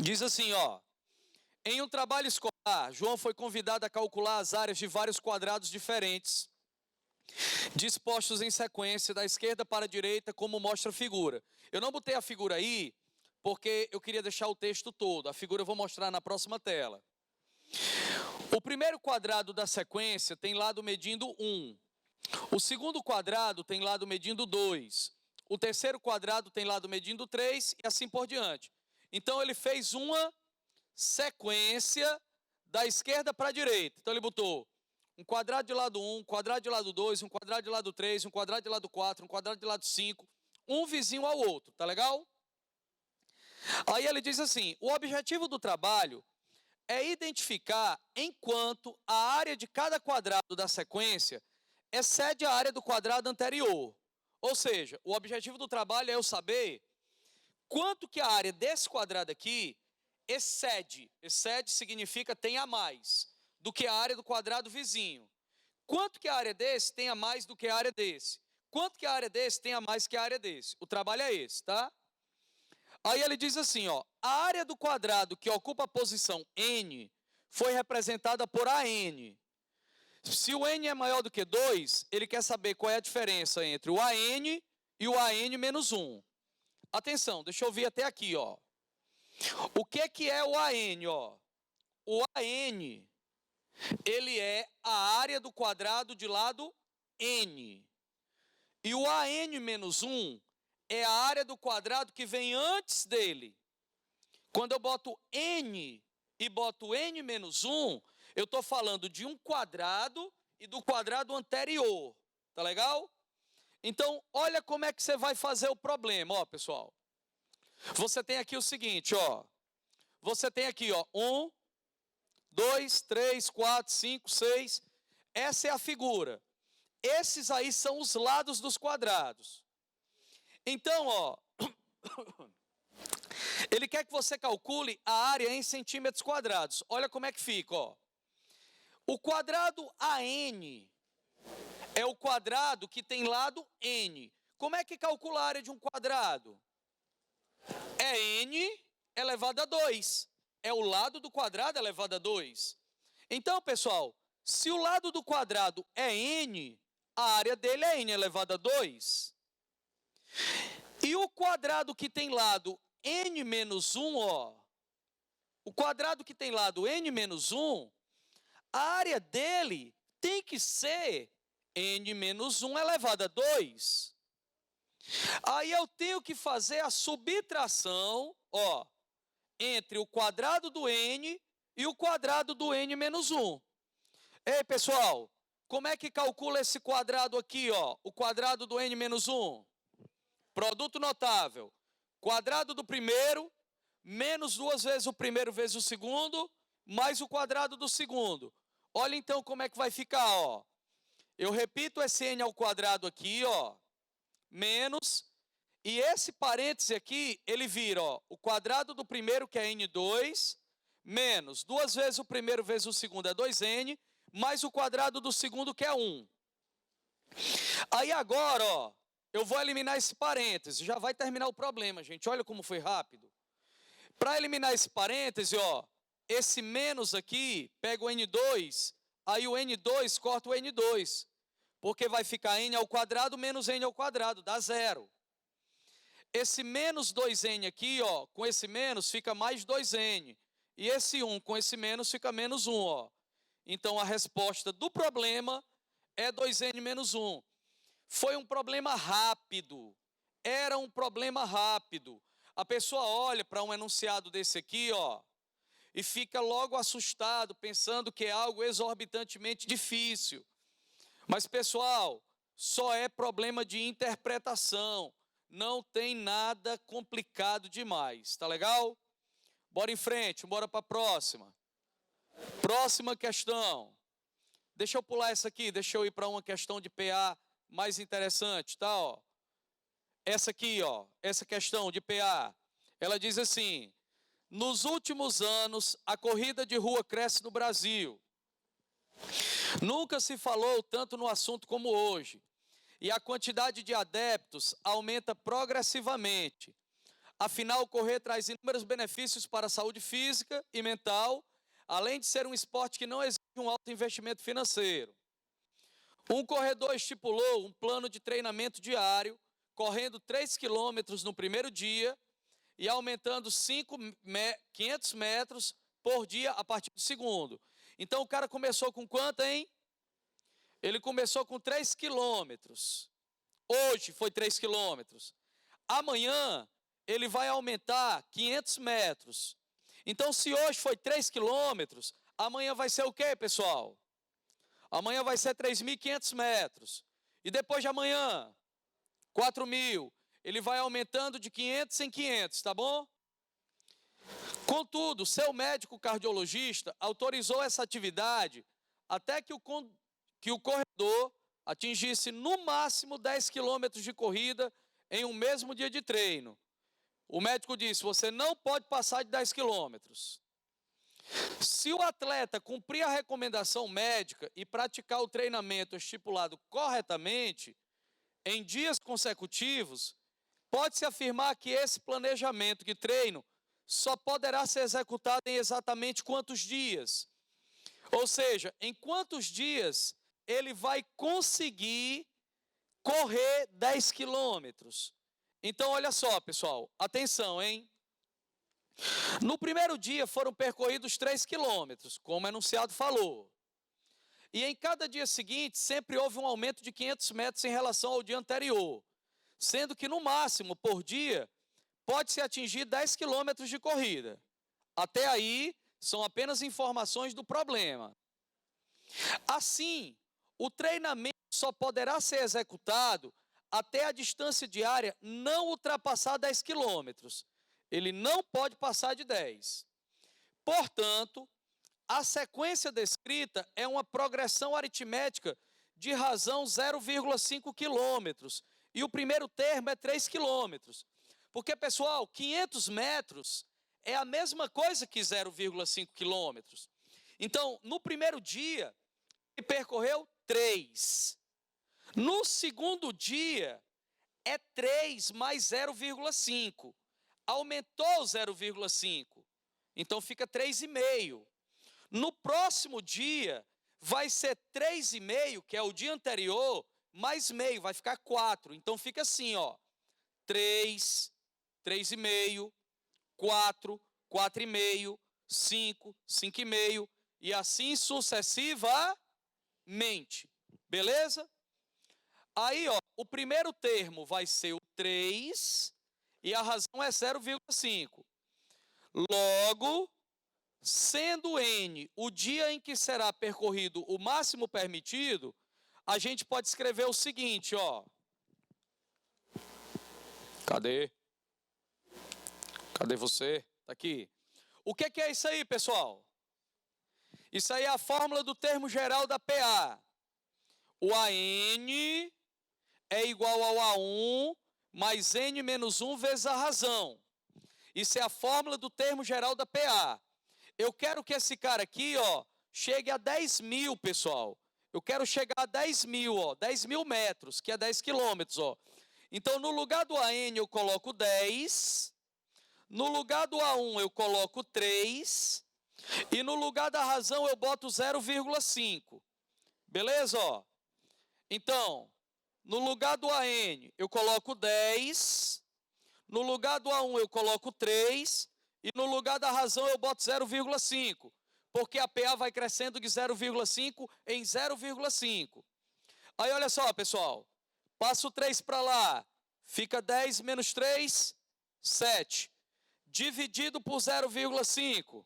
Diz assim, ó. Em um trabalho escolar, João foi convidado a calcular as áreas de vários quadrados diferentes, dispostos em sequência da esquerda para a direita, como mostra a figura. Eu não botei a figura aí, porque eu queria deixar o texto todo. A figura eu vou mostrar na próxima tela. O primeiro quadrado da sequência tem lado medindo 1. O segundo quadrado tem lado medindo 2. O terceiro quadrado tem lado medindo 3 e assim por diante. Então ele fez uma sequência da esquerda para a direita. Então ele botou um quadrado de lado 1, um quadrado de lado 2, um quadrado de lado 3, um quadrado de lado 4, um quadrado de lado 5, um vizinho ao outro, tá legal? Aí ele diz assim, o objetivo do trabalho é identificar enquanto a área de cada quadrado da sequência excede a área do quadrado anterior. Ou seja, o objetivo do trabalho é eu saber quanto que a área desse quadrado aqui excede. Excede significa tem a mais do que a área do quadrado vizinho. Quanto que a área desse tem a mais do que a área desse. Quanto que a área desse tem a mais que a área desse. O trabalho é esse, tá? Aí ele diz assim, ó, a área do quadrado que ocupa a posição N foi representada por AN. Se o N é maior do que 2, ele quer saber qual é a diferença entre o AN e o AN menos 1. Atenção, deixa eu vir até aqui, ó. O que é o AN, ó? O AN, ele é a área do quadrado de lado N. E o AN menos 1 é a área do quadrado que vem antes dele. Quando eu boto N e boto N menos 1, eu estou falando de um quadrado e do quadrado anterior. Tá legal? Então, olha como é que você vai fazer o problema, ó, pessoal. Você tem aqui o seguinte, ó. Você tem aqui, ó, 1, 2, 3, 4, 5, 6. Essa é a figura. Esses aí são os lados dos quadrados. Então, ó, ele quer que você calcule a área em centímetros quadrados. Olha como é que fica, ó. O quadrado AN é o quadrado que tem lado N. Como é que calcula a área de um quadrado? É N elevado a 2. É o lado do quadrado elevado a 2. Então, pessoal, se o lado do quadrado é N, a área dele é N elevado a 2. E o quadrado que tem lado N menos 1, ó. O quadrado que tem lado N menos 1, a área dele tem que ser N menos 1 elevado a 2. Aí eu tenho que fazer a subtração, ó, entre o quadrado do N e o quadrado do N menos 1. Ei, pessoal, como é que calcula esse quadrado aqui, ó? O quadrado do N menos 1? Produto notável. Quadrado do primeiro, menos 2 vezes o primeiro vezes o segundo, mais o quadrado do segundo. Olha então como é que vai ficar, ó. Eu repito esse N ao quadrado aqui, ó. Menos. E esse parêntese aqui, ele vira, ó, o quadrado do primeiro, que é N2, menos 2 vezes o primeiro vezes o segundo é 2N, mais o quadrado do segundo, que é 1. Aí agora, ó, eu vou eliminar esse parêntese, já vai terminar o problema, gente. Olha como foi rápido. Para eliminar esse parêntese, ó, esse menos aqui, pega o N2, aí o N2 corta o N2, porque vai ficar N ao quadrado menos N ao quadrado, dá 0. Esse menos 2N aqui, ó, com esse menos fica mais 2N. E esse 1 com esse menos fica menos 1, ó. Então a resposta do problema é 2N menos 1. Foi um problema rápido. Era um problema rápido. A pessoa olha para um enunciado desse aqui, ó, e fica logo assustado, pensando que é algo exorbitantemente difícil. Mas, pessoal, só é problema de interpretação. Não tem nada complicado demais, tá legal? Bora em frente, bora para a próxima. Próxima questão. Deixa eu pular essa aqui, deixa eu ir para uma questão de PA mais interessante, tá? Ó. Essa aqui, ó, essa questão de PA, ela diz assim: nos últimos anos, a corrida de rua cresce no Brasil. Nunca se falou tanto no assunto como hoje. E a quantidade de adeptos aumenta progressivamente. Afinal, correr traz inúmeros benefícios para a saúde física e mental, além de ser um esporte que não exige um alto investimento financeiro. Um corredor estipulou um plano de treinamento diário, correndo 3 quilômetros no primeiro dia e aumentando 500 metros por dia a partir do segundo. Então, o cara começou com quanto, hein? Ele começou com 3 quilômetros. Hoje foi 3 quilômetros. Amanhã, ele vai aumentar 500 metros. Então, se hoje foi 3 quilômetros, amanhã vai ser o quê, pessoal? Amanhã vai ser 3.500 metros. E depois de amanhã, 4.000. Ele vai aumentando de 500 em 500, tá bom? Contudo, seu médico cardiologista autorizou essa atividade até que o corredor atingisse no máximo 10 quilômetros de corrida em um mesmo dia de treino. O médico disse: você não pode passar de 10 quilômetros. Se o atleta cumprir a recomendação médica e praticar o treinamento estipulado corretamente, em dias consecutivos, pode-se afirmar que esse planejamento de treino só poderá ser executado em exatamente quantos dias? Ou seja, em quantos dias ele vai conseguir correr 10 quilômetros? Então, olha só, pessoal, atenção, hein? No primeiro dia foram percorridos 3 quilômetros, como o enunciado falou. E em cada dia seguinte, sempre houve um aumento de 500 metros em relação ao dia anterior, sendo que no máximo, por dia, pode-se atingir 10 quilômetros de corrida. Até aí, são apenas informações do problema. Assim, o treinamento só poderá ser executado até a distância diária não ultrapassar 10 quilômetros. Ele não pode passar de 10. Portanto, a sequência descrita é uma progressão aritmética de razão 0,5 quilômetros. E o primeiro termo é 3 quilômetros. Porque, pessoal, 500 metros é a mesma coisa que 0,5 quilômetros. Então, no primeiro dia, ele percorreu 3. No segundo dia, é 3 mais 0,5. Aumentou 0,5. Então, fica 3,5. No próximo dia, vai ser 3,5, que é o dia anterior, mais meio, vai ficar 4. Então, fica assim, ó. 3, 3,5, 4, 4,5, 5, 5,5, e assim sucessivamente. Beleza? Aí, ó, o primeiro termo vai ser o 3, e a razão é 0,5. Logo, sendo N o dia em que será percorrido o máximo permitido, a gente pode escrever o seguinte, ó. Cadê? Cadê você? Tá aqui. O que é isso aí, pessoal? Isso aí é a fórmula do termo geral da PA. O AN é igual ao A1 mais N menos 1 vezes a razão. Isso é a fórmula do termo geral da PA. Eu quero que esse cara aqui, ó, chegue a 10 mil, pessoal. Eu quero chegar a 10 mil, ó, 10 mil metros, que é 10 quilômetros, ó. Então, no lugar do AN eu coloco 10, no lugar do A1 eu coloco 3, e no lugar da razão eu boto 0,5. Beleza, ó? Então, no lugar do AN eu coloco 10, no lugar do A1 eu coloco 3, e no lugar da razão eu boto 0,5, porque a PA vai crescendo de 0,5 em 0,5. Aí olha só, pessoal, passo 3 para lá, fica 10 menos 3, 7. Dividido por 0,5,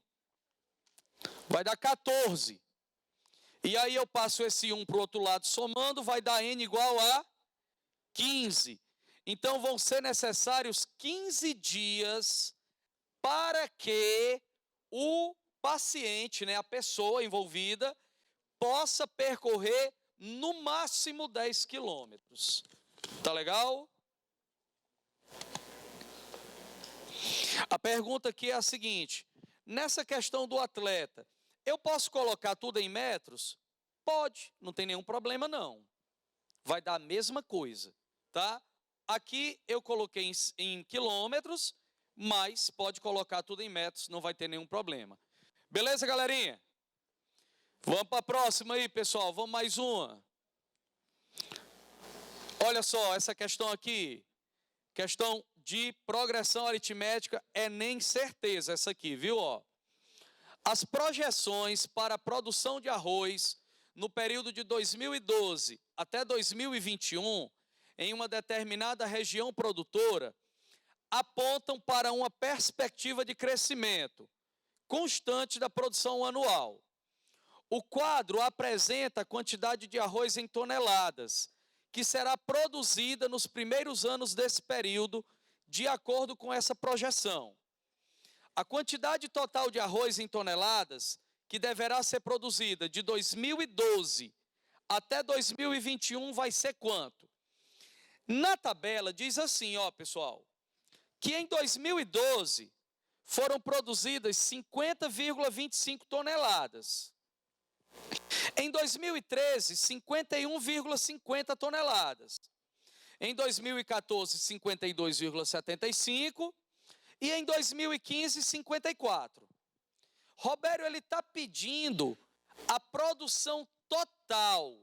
vai dar 14. E aí eu passo esse 1 para o outro lado somando, vai dar N igual a 15. Então vão ser necessários 15 dias para que o paciente, né, a pessoa envolvida, possa percorrer no máximo 10 quilômetros. Tá legal? A pergunta aqui é a seguinte: nessa questão do atleta, eu posso colocar tudo em metros? Pode, não tem nenhum problema não. Vai dar a mesma coisa, tá? Aqui eu coloquei em quilômetros, mas pode colocar tudo em metros, não vai ter nenhum problema. Beleza, galerinha? Vamos para a próxima aí, pessoal. Vamos mais uma. Olha só, essa questão aqui, questão de progressão aritmética, é nem certeza essa aqui, viu? Ó, as projeções para a produção de arroz no período de 2012 até 2021, em uma determinada região produtora, apontam para uma perspectiva de crescimento constante da produção anual. O quadro apresenta a quantidade de arroz em toneladas, que será produzida nos primeiros anos desse período, de acordo com essa projeção. A quantidade total de arroz em toneladas, que deverá ser produzida de 2012 até 2021, vai ser quanto? Na tabela diz assim, ó, pessoal, que em 2012 foram produzidas 50,25 toneladas. Em 2013, 51,50 toneladas. Em 2014, 52,75. E em 2015, 54. Robério, ele está pedindo a produção total.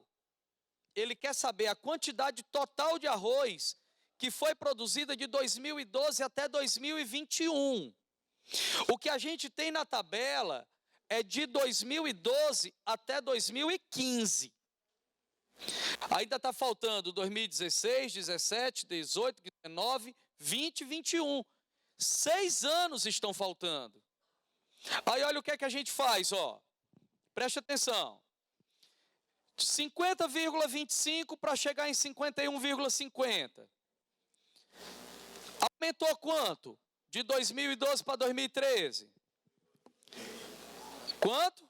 Ele quer saber a quantidade total de arroz que foi produzida de 2012 até 2021. O que a gente tem na tabela é de 2012 até 2015. Ainda está faltando 2016, 17, 18, 19, 20 e 21. 6 anos estão faltando. Aí olha o que é que a gente faz, ó. Preste atenção. 50,25 para chegar em 51,50. Aumentou quanto? De 2012 para 2013. Quanto?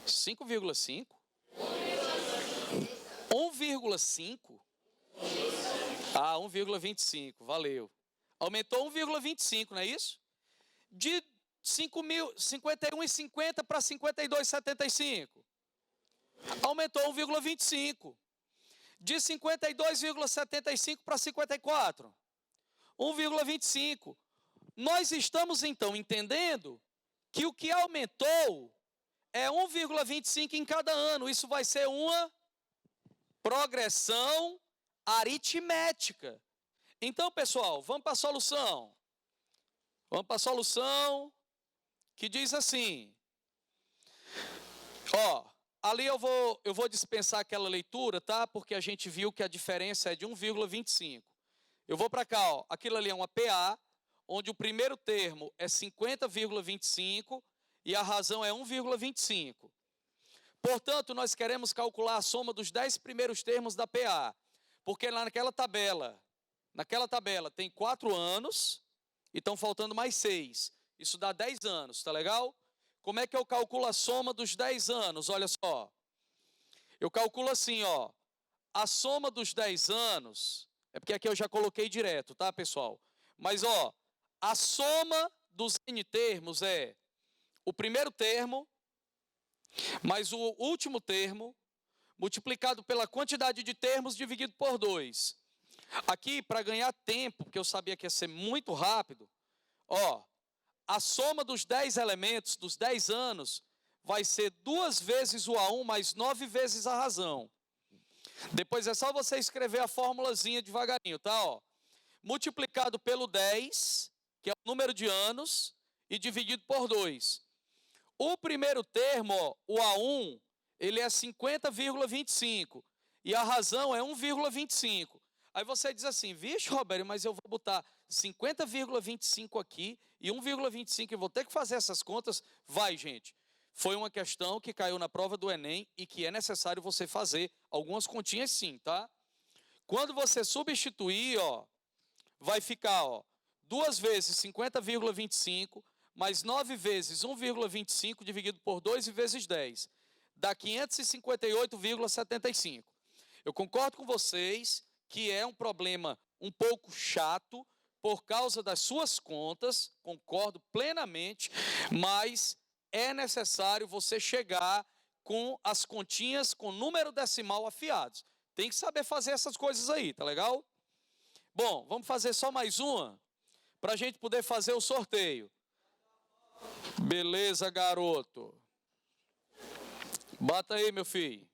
5,5? 1,5? Ah, 1,25, valeu. Aumentou 1,25, não é isso? De 51,50 para 52,75. Aumentou 1,25. De 52,75 para 54. 1,25. Nós estamos, então, entendendo que o que aumentou é 1,25 em cada ano. Isso vai ser uma progressão aritmética. Então, pessoal, vamos para a solução. Vamos para a solução que diz assim. Ó, ali eu vou dispensar aquela leitura, tá? Porque a gente viu que a diferença é de 1,25. Eu vou para cá, ó. Aquilo ali é uma PA, onde o primeiro termo é 50,25 e a razão é 1,25. Portanto, nós queremos calcular a soma dos 10 primeiros termos da PA, porque lá naquela tabela tem 4 anos e estão faltando mais 6. Isso dá 10 anos, tá legal? Como é que eu calculo a soma dos 10 anos? Olha só. Eu calculo assim, ó. A soma dos 10 anos É porque aqui eu já coloquei direto, tá, pessoal? Mas, ó, a soma dos N termos é o primeiro termo mais o último termo multiplicado pela quantidade de termos dividido por 2. Aqui, para ganhar tempo, porque eu sabia que ia ser muito rápido, ó, a soma dos 10 elementos, dos 10 anos, vai ser 2 vezes o A1 mais 9 vezes a razão. Depois é só você escrever a formulazinha devagarinho, tá? Ó, multiplicado pelo 10, que é o número de anos, e dividido por 2. O primeiro termo, ó, o A1, ele é 50,25 e a razão é 1,25. Aí você diz assim, vixe, Roberto, mas eu vou botar 50,25 aqui e 1,25 e vou ter que fazer essas contas? Vai, gente. Foi uma questão que caiu na prova do Enem e que é necessário você fazer algumas continhas sim, tá? Quando você substituir, ó, vai ficar, ó, 2 vezes 50,25 mais 9 vezes 1,25 dividido por 2 e vezes 10. Dá 558,75. Eu concordo com vocês que é um problema um pouco chato por causa das suas contas, concordo plenamente, mas é necessário você chegar com as continhas com número decimal afiados. Tem que saber fazer essas coisas aí, tá legal? Bom, vamos fazer só mais uma para a gente poder fazer o sorteio. Beleza, garoto. Bata aí, meu filho.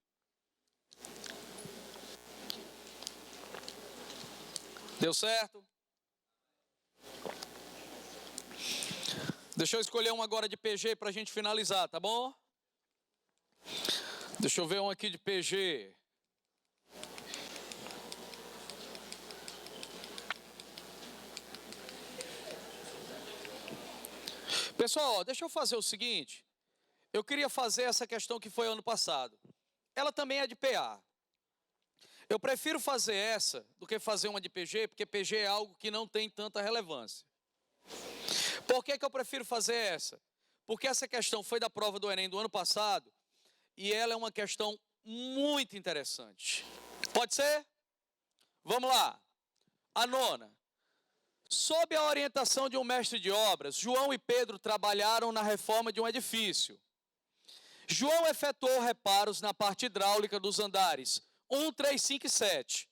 Deu certo? Deixa eu escolher um agora de PG para a gente finalizar, tá bom? Deixa eu ver um aqui de PG. Pessoal, deixa eu fazer o seguinte. Eu queria fazer essa questão que foi ano passado. Ela também é de PA. Eu prefiro fazer essa do que fazer uma de PG, porque PG é algo que não tem tanta relevância. Por que eu prefiro fazer essa? Porque essa questão foi da prova do Enem do ano passado e ela é uma questão muito interessante. Pode ser? Vamos lá. A nona. Sob a orientação de um mestre de obras, João e Pedro trabalharam na reforma de um edifício. João efetuou reparos na parte hidráulica dos andares 1, 3, 5 e 7.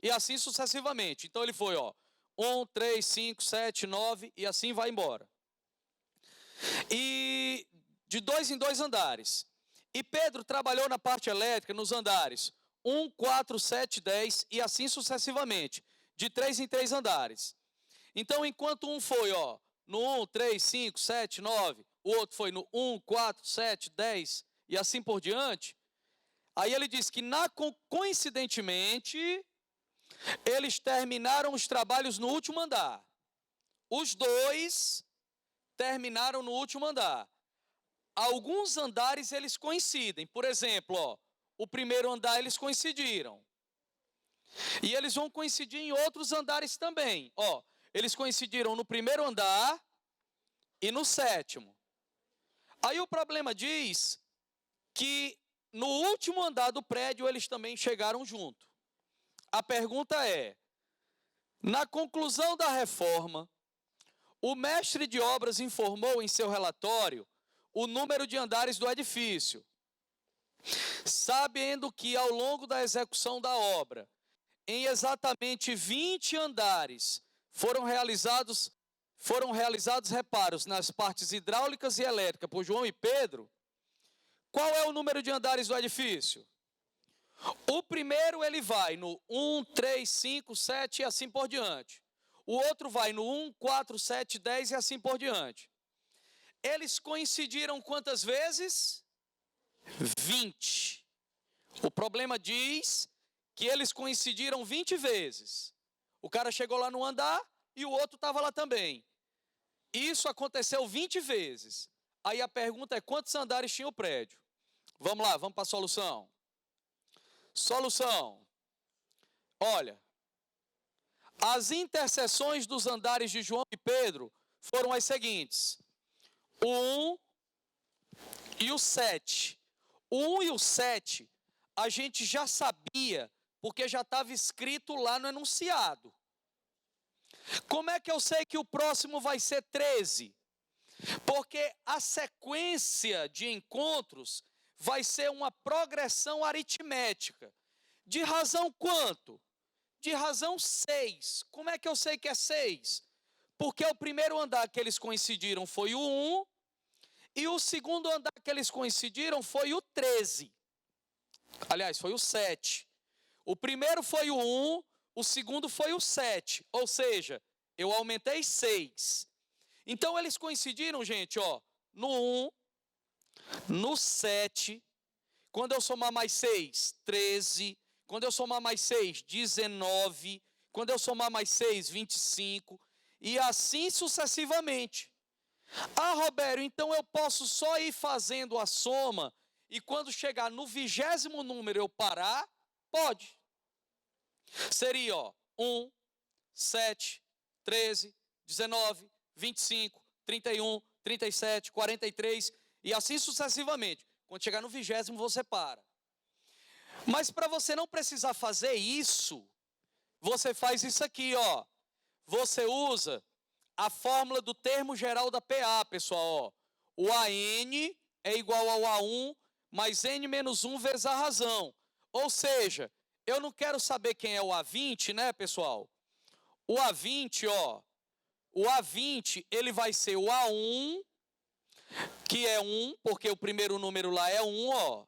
E assim sucessivamente. Então ele foi, ó, 1, 3, 5, 7, 9 e assim vai embora. E de 2 em 2 andares. E Pedro trabalhou na parte elétrica nos andares 1, 4, 7, 10 e assim sucessivamente. De 3 em 3 andares. Então, enquanto um foi, ó, no 1, 3, 5, 7, 9, o outro foi no 1, 4, 7, 10 e assim por diante, aí ele diz que, coincidentemente, eles terminaram os trabalhos no último andar. Os dois terminaram no último andar. Alguns andares eles coincidem. Por exemplo, ó, o primeiro andar eles coincidiram. E eles vão coincidir em outros andares também. Ó, eles coincidiram no primeiro andar e no sétimo. Aí o problema diz que no último andar do prédio eles também chegaram junto. A pergunta é, na conclusão da reforma, o mestre de obras informou em seu relatório o número de andares do edifício, sabendo que ao longo da execução da obra, em exatamente 20 andares, foram realizados reparos nas partes hidráulicas e elétricas por João e Pedro. Qual é o número de andares do edifício? O primeiro ele vai no 1, 3, 5, 7 e assim por diante. O outro vai no 1, 4, 7, 10 e assim por diante. Eles coincidiram quantas vezes? 20. O problema diz que eles coincidiram 20 vezes. O cara chegou lá no andar e o outro estava lá também. Isso aconteceu 20 vezes. Aí a pergunta é, quantos andares tinha o prédio? Vamos lá, vamos para a solução. Solução. Olha, as interseções dos andares de João e Pedro foram as seguintes. O 1 e o 7. O 1 e o 7, a gente já sabia Porque já estava escrito lá no enunciado. Como é que eu sei que o próximo vai ser 13? Porque a sequência de encontros vai ser uma progressão aritmética. De razão quanto? De razão 6. Como é que eu sei que é 6? Porque o primeiro andar que eles coincidiram foi o 1, e o segundo andar que eles coincidiram foi o 13. Aliás, foi o 7. O primeiro foi o 1, o segundo foi o 7. Ou seja, eu aumentei 6. Então eles coincidiram, gente, ó, no 1, no 7. Quando eu somar mais 6, 13. Quando eu somar mais 6, 19. Quando eu somar mais 6, 25. E assim sucessivamente. Ah, Robério, então eu posso só ir fazendo a soma e quando chegar no 20º número eu parar? Pode. Seria, ó, 1, 7, 13, 19, 25, 31, 37, 43 e assim sucessivamente. Quando chegar no 20º você para. Mas para você não precisar fazer isso, você faz isso aqui, ó. Você usa a fórmula do termo geral da PA, pessoal, ó. O AN é igual ao A1 mais N menos 1 vezes a razão. Ou seja, eu não quero saber quem é o A20, né, pessoal? O A20, ó. O A20, ele vai ser o A1, que é 1, porque o primeiro número lá é 1, ó.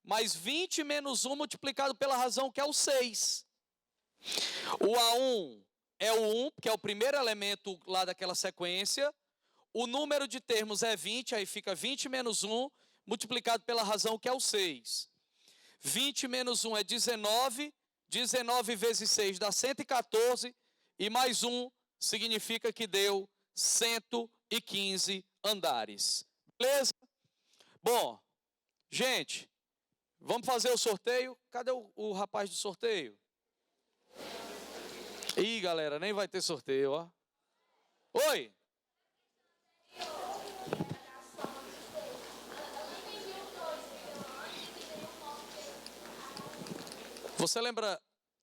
Mais 20 menos 1 multiplicado pela razão, que é o 6. O A1 é o 1, que é o primeiro elemento lá daquela sequência. O número de termos é 20, aí fica 20 menos 1, multiplicado pela razão, que é o 6. 20 menos 1 é 19, 19 vezes 6 dá 114, e mais 1 significa que deu 115 andares. Beleza? Bom, gente, vamos fazer o sorteio. Cadê o rapaz do sorteio? Ih, galera, nem vai ter sorteio, ó. Oi! Você lembra?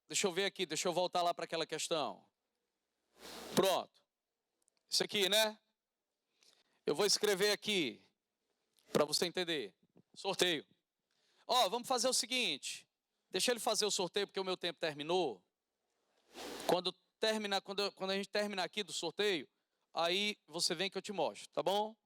Deixa eu ver aqui, deixa eu voltar lá para aquela questão. Pronto. Isso aqui, né? Eu vou escrever aqui, para você entender. Sorteio. Ó, vamos fazer o seguinte. Deixa ele fazer o sorteio, porque o meu tempo terminou. Quando a gente terminar aqui do sorteio, aí você vem que eu te mostro, tá bom?